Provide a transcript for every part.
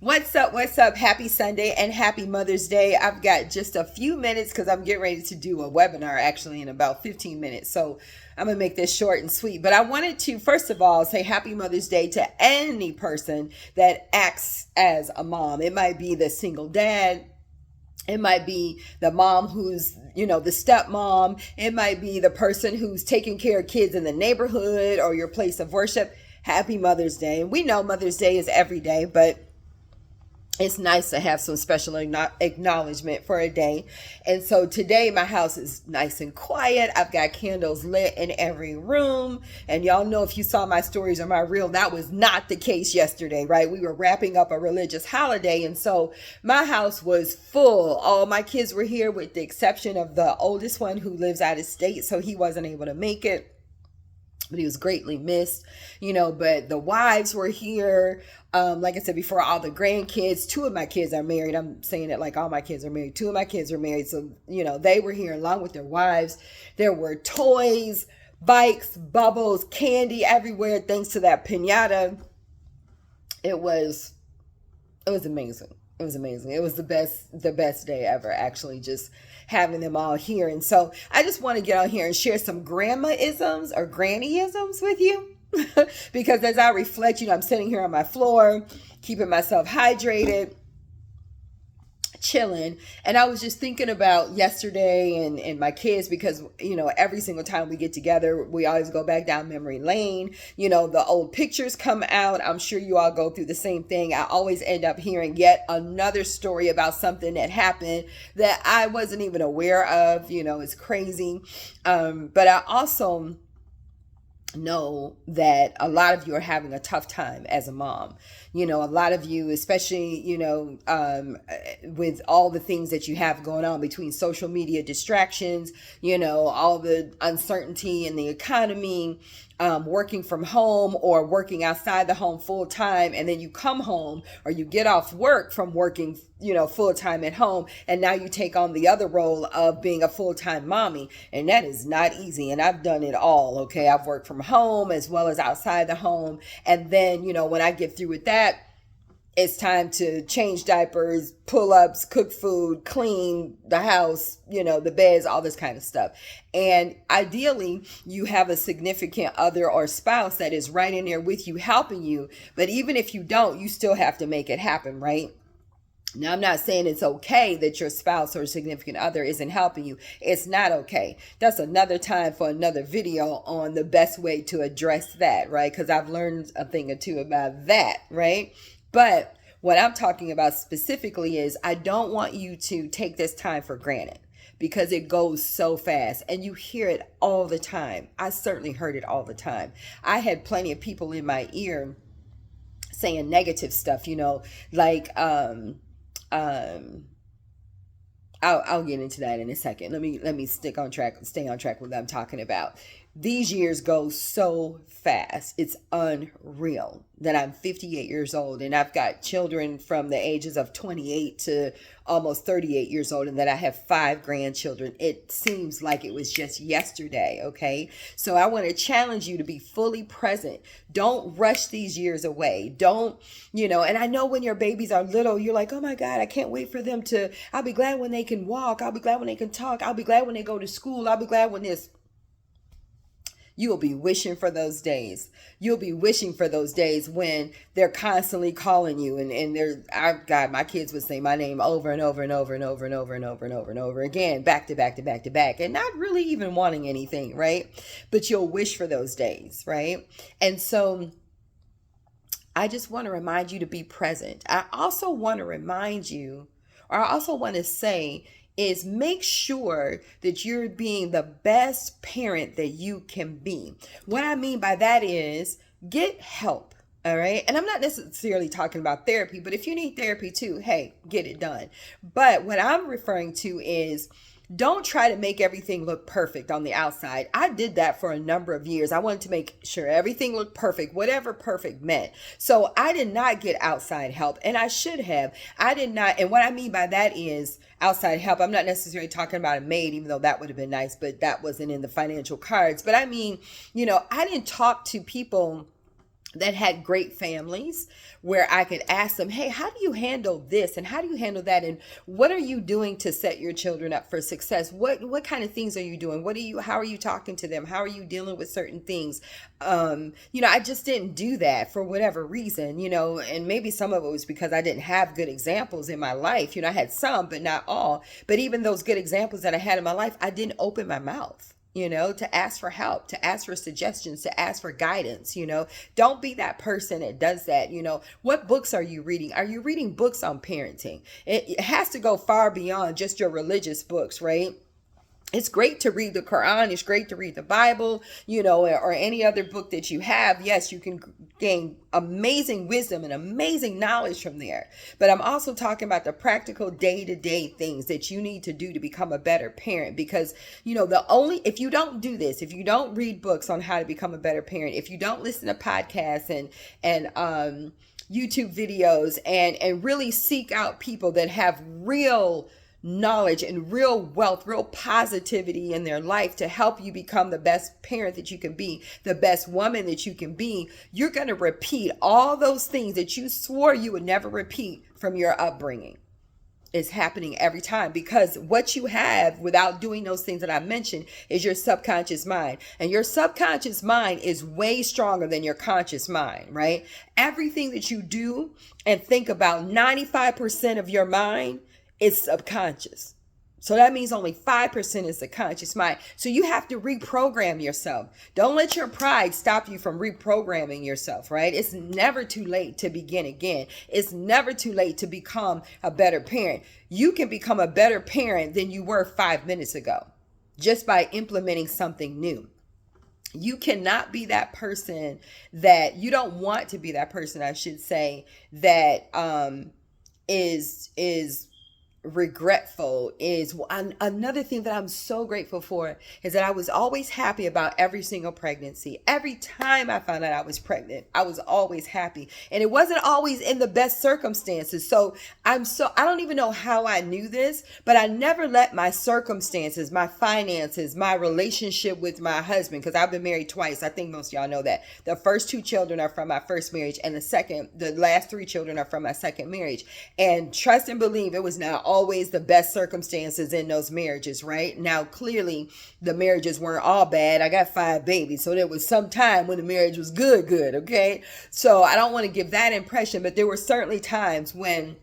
What's up? What's up? Happy Sunday and happy Mother's Day. I've got just a few minutes because I'm getting ready to do a webinar actually in about 15 minutes. So I'm going to make this short and sweet. But I wanted to, first of all, say happy Mother's Day to any person that acts as a mom. It might be the single dad. It might be the mom who's, the stepmom. It might be the person who's taking care of kids in the neighborhood or your place of worship. Happy Mother's Day. And we know Mother's Day is every day, but it's nice to have some special acknowledgement for a day. And so today my house is nice and quiet. I've got candles lit in every room. And y'all know, if you saw my stories or my reel, that was not the case yesterday, right? We were wrapping up a religious holiday. And so my house was full. All my kids were here with the exception of the oldest one who lives out of state. So he wasn't able to make it. But he was greatly missed, but the wives were here. Like I said before, all the grandkids, 2 of my kids are married. I'm saying it like all my kids are married. 2 of my kids are married. So, they were here along with their wives. There were toys, bikes, bubbles, candy everywhere. Thanks to that piñata. It was amazing. It was amazing. It was the best day ever, actually, just having them all here. And so I just want to get on here and share some grandma-isms or granny-isms with you. Because as I reflect, I'm sitting here on my floor, keeping myself hydrated, chilling. And I was just thinking about yesterday and my kids, because, every single time we get together, we always go back down memory lane. The old pictures come out. I'm sure you all go through the same thing. I always end up hearing yet another story about something that happened that I wasn't even aware of. It's crazy. But I also know that a lot of you are having a tough time as a mom. A lot of you, especially, with all the things that you have going on between social media distractions, all the uncertainty in the economy, working from home or working outside the home full time. And then you come home or you get off work from working, full time at home. And now you take on the other role of being a full-time mommy. And that is not easy. And I've done it all. Okay. I've worked from home as well as outside the home. And then, when I get through with that, it's time to change diapers, pull-ups, cook food, clean the house, the beds, all this kind of stuff. And ideally, you have a significant other or spouse that is right in there with you, helping you. But even if you don't, you still have to make it happen, right? Now, I'm not saying it's okay that your spouse or significant other isn't helping you. It's not okay. That's another time for another video on the best way to address that, right? Because I've learned a thing or two about that, right? But what I'm talking about specifically is I don't want you to take this time for granted, because it goes so fast and you hear it all the time. I certainly heard it all the time. I had plenty of people in my ear saying negative stuff, like, I'll get into that in a second. Let me stay on track with what I'm talking about. These years go so fast. It's unreal that I'm 58 years old and I've got children from the ages of 28 to almost 38 years old, and that I have 5 grandchildren. It seems like it was just yesterday, okay? So I want to challenge you to be fully present. Don't rush these years away. Don't, and I know when your babies are little, you're like, oh my God, I can't wait for them I'll be glad when they can walk. I'll be glad when they can talk. I'll be glad when they go to school. I'll be glad when this. You'll be wishing for those days. You'll be wishing for those days when they're constantly calling you God, my kids would say my name over and over and over and over and over and over and over and over again, back to back to back to back, and not really even wanting anything, right? But you'll wish for those days, right? And so I just want to remind you to be present. I also want to say is make sure that you're being the best parent that you can be. What I mean by that is get help. All right. And I'm not necessarily talking about therapy, but if you need therapy too, hey, get it done. But what I'm referring to is don't try to make everything look perfect on the outside. I did that for a number of years. I wanted to make sure everything looked perfect, whatever perfect meant. So I did not get outside help, and I should have. I did not. And what I mean by that is outside help. I'm not necessarily talking about a maid, even though that would have been nice, but that wasn't in the financial cards. But I mean, I didn't talk to people that had great families where I could ask them, hey, how do you handle this? And how do you handle that? And what are you doing to set your children up for success? What kind of things are you doing? How are you talking to them? How are you dealing with certain things? I just didn't do that for whatever reason, and maybe some of it was because I didn't have good examples in my life. I had some, but not all. But even those good examples that I had in my life, I didn't open my mouth, to ask for help, to ask for suggestions, to ask for guidance. Don't be that person that does that. What books are you reading? Are you reading books on parenting? It has to go far beyond just your religious books, right? It's great to read the Quran. It's great to read the Bible, or any other book that you have. Yes, you can gain amazing wisdom and amazing knowledge from there. But I'm also talking about the practical day-to-day things that you need to do to become a better parent. Because, if you don't do this, if you don't read books on how to become a better parent, if you don't listen to podcasts and YouTube videos and really seek out people that have real knowledge and real wealth, real positivity in their life to help you become the best parent that you can be, the best woman that you can be, you're going to repeat all those things that you swore you would never repeat from your upbringing. It's happening every time, because what you have without doing those things that I mentioned is your subconscious mind. And your subconscious mind is way stronger than your conscious mind, right? Everything that you do and think about, 95% of your mind is subconscious. So that means only 5% is the conscious mind. So you have to reprogram yourself. Don't let your pride stop you from reprogramming yourself, right? It's never too late to begin again. It's never too late to become a better parent. You can become a better parent than you were 5 minutes ago just by implementing something new. You cannot be that person that you don't want to be, that person, I should say, that is regretful. Is another thing that I'm so grateful for is that I was always happy about every single pregnancy. Every time I found out I was pregnant, I was always happy, and it wasn't always in the best circumstances. So I don't even know how I knew this, but I never let my circumstances, my finances, my relationship with my husband, because I've been married twice. I think most of y'all know that. The first 2 children are from my first marriage, and the last 3 children are from my second marriage. And trust and believe, it was not always the best circumstances in those marriages, right? Now, clearly, the marriages weren't all bad. I got 5 babies, so there was some time when the marriage was good, okay? So I don't want to give that impression, but there were certainly times when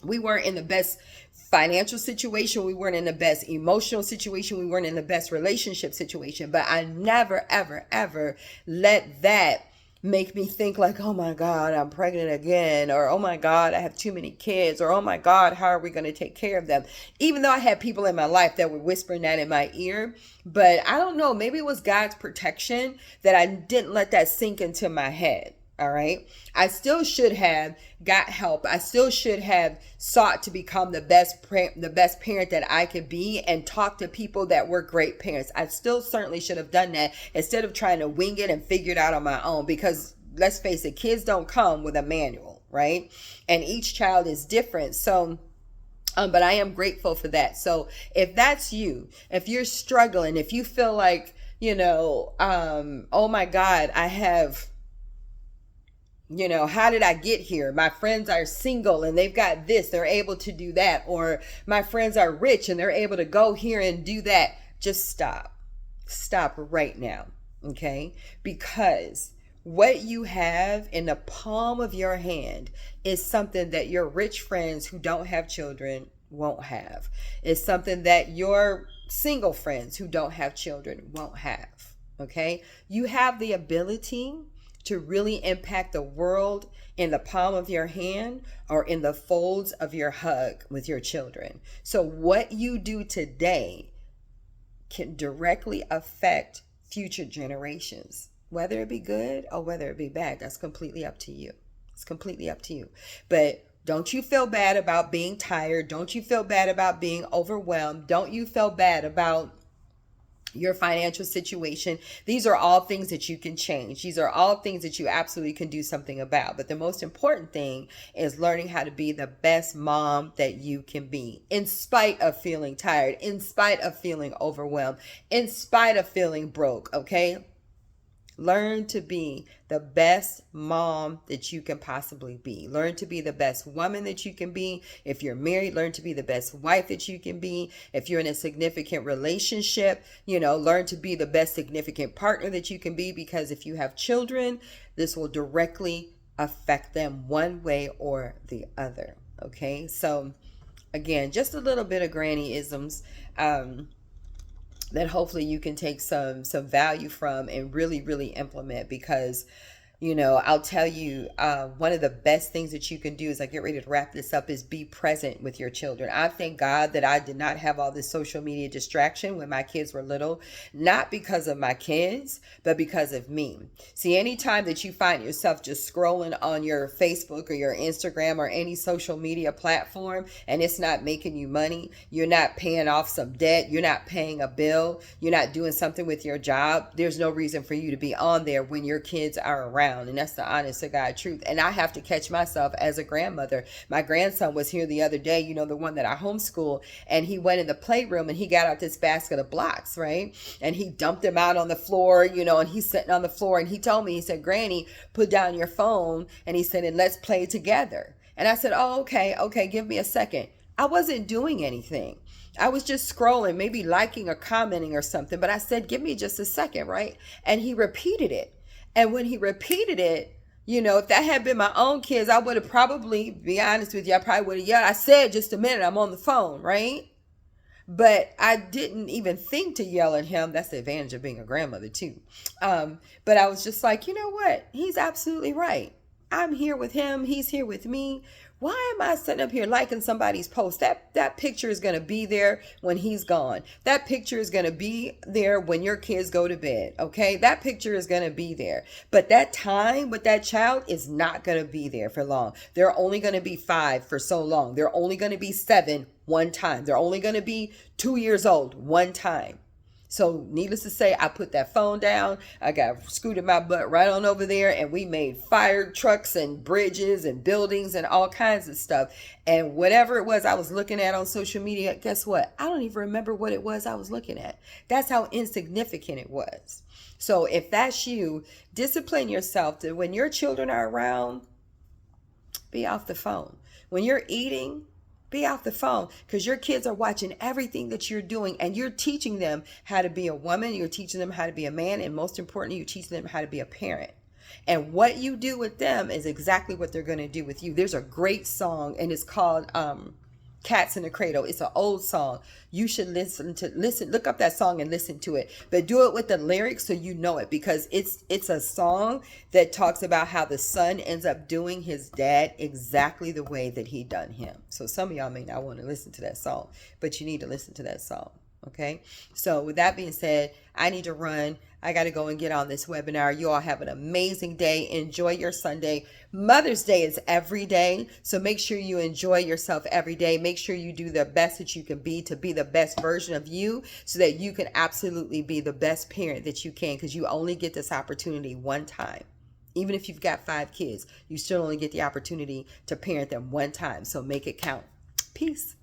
we weren't in the best financial situation, we weren't in the best emotional situation, we weren't in the best relationship situation, but I never, ever, ever let that make me think like, oh my God, I'm pregnant again, or oh my God, I have too many kids, or oh my God, how are we going to take care of them? Even though I had people in my life that were whispering that in my ear, but I don't know, maybe it was God's protection that I didn't let that sink into my head. All right. I still should have got help. I still should have sought to become the best parent that I could be, and talk to people that were great parents. I still certainly should have done that instead of trying to wing it and figure it out on my own, because let's face it, kids don't come with a manual, right? And each child is different. So but I am grateful for that. So if that's you, if you're struggling, if you feel like, oh my God, I have, how did I get here? My friends are single and they've got this, they're able to do that. Or my friends are rich and they're able to go here and do that. Just stop. Stop right now. Okay? Because what you have in the palm of your hand is something that your rich friends who don't have children won't have. It's something that your single friends who don't have children won't have. Okay? You have the ability to really impact the world in the palm of your hand or in the folds of your hug with your children. So what you do today can directly affect future generations, whether it be good or whether it be bad. That's completely up to you. It's completely up to you. But don't you feel bad about being tired. Don't you feel bad about being overwhelmed. Don't you feel bad about your financial situation. These are all things that you can change. These are all things that you absolutely can do something about. But the most important thing is learning how to be the best mom that you can be, in spite of feeling tired, in spite of feeling overwhelmed, in spite of feeling broke. Okay? Learn to be the best mom that you can possibly be. Learn to be the best woman that you can be. If you're married, learn to be the best wife that you can be. If you're in a significant relationship, learn to be the best significant partner that you can be, because if you have children, this will directly affect them one way or the other. Okay, so again, just a little bit of grannyisms that hopefully you can take some value from and really really implement, because I'll tell you, one of the best things that you can do as I get ready to wrap this up is be present with your children. I thank God that I did not have all this social media distraction when my kids were little, not because of my kids, but because of me. See, anytime that you find yourself just scrolling on your Facebook or your Instagram or any social media platform and it's not making you money, you're not paying off some debt, you're not paying a bill, you're not doing something with your job, there's no reason for you to be on there when your kids are around. And that's the honest to God truth. And I have to catch myself as a grandmother. My grandson was here the other day, the one that I homeschool, and he went in the playroom and he got out this basket of blocks, right? And he dumped them out on the floor, and he's sitting on the floor, and he told me, he said, "Granny, put down your phone." And he said, "And let's play together." And I said, "Oh, okay, give me a second." I wasn't doing anything. I was just scrolling, maybe liking or commenting or something. But I said, "Give me just a second," right? And he repeated it. And when he repeated it, if that had been my own kids, I would have probably, be honest with you, I probably would have yelled. I said, "Just a minute, I'm on the phone," right? But I didn't even think to yell at him. That's the advantage of being a grandmother too. But I was just like, you know what? He's absolutely right. I'm here with him. He's here with me. Why am I sitting up here liking somebody's post? That picture is going to be there when he's gone. That picture is going to be there when your kids go to bed. Okay, that picture is going to be there. But that time with that child is not going to be there for long. They're only going to be 5 for so long. They're only going to be 7 one time. They're only going to be 2 years old one time. So needless to say, I put that phone down. I got scooted my butt right on over there, and we made fire trucks and bridges and buildings and all kinds of stuff. And whatever it was I was looking at on social media, guess what? I don't even remember what it was I was looking at. That's how insignificant it was. So if that's you, discipline yourself to, when your children are around, be off the phone. When you're eating, be off the phone, because your kids are watching everything that you're doing, and you're teaching them how to be a woman. You're teaching them how to be a man. And most importantly, you're teaching them how to be a parent. And what you do with them is exactly what they're going to do with you. There's a great song, and it's called Cats in the Cradle. It's an old song. You should look up that song and listen to it, but do it with the lyrics so you know it, because it's a song that talks about how the son ends up doing his dad exactly the way that he done him. So some of y'all may not want to listen to that song, but you need to listen to that song. Okay. So with that being said, I need to run. I got to go and get on this webinar. You all have an amazing day. Enjoy your Sunday. Mother's Day is every day. So make sure you enjoy yourself every day. Make sure you do the best that you can be to be the best version of you, so that you can absolutely be the best parent that you can, because you only get this opportunity one time. Even if you've got 5 kids, you still only get the opportunity to parent them one time. So make it count. Peace.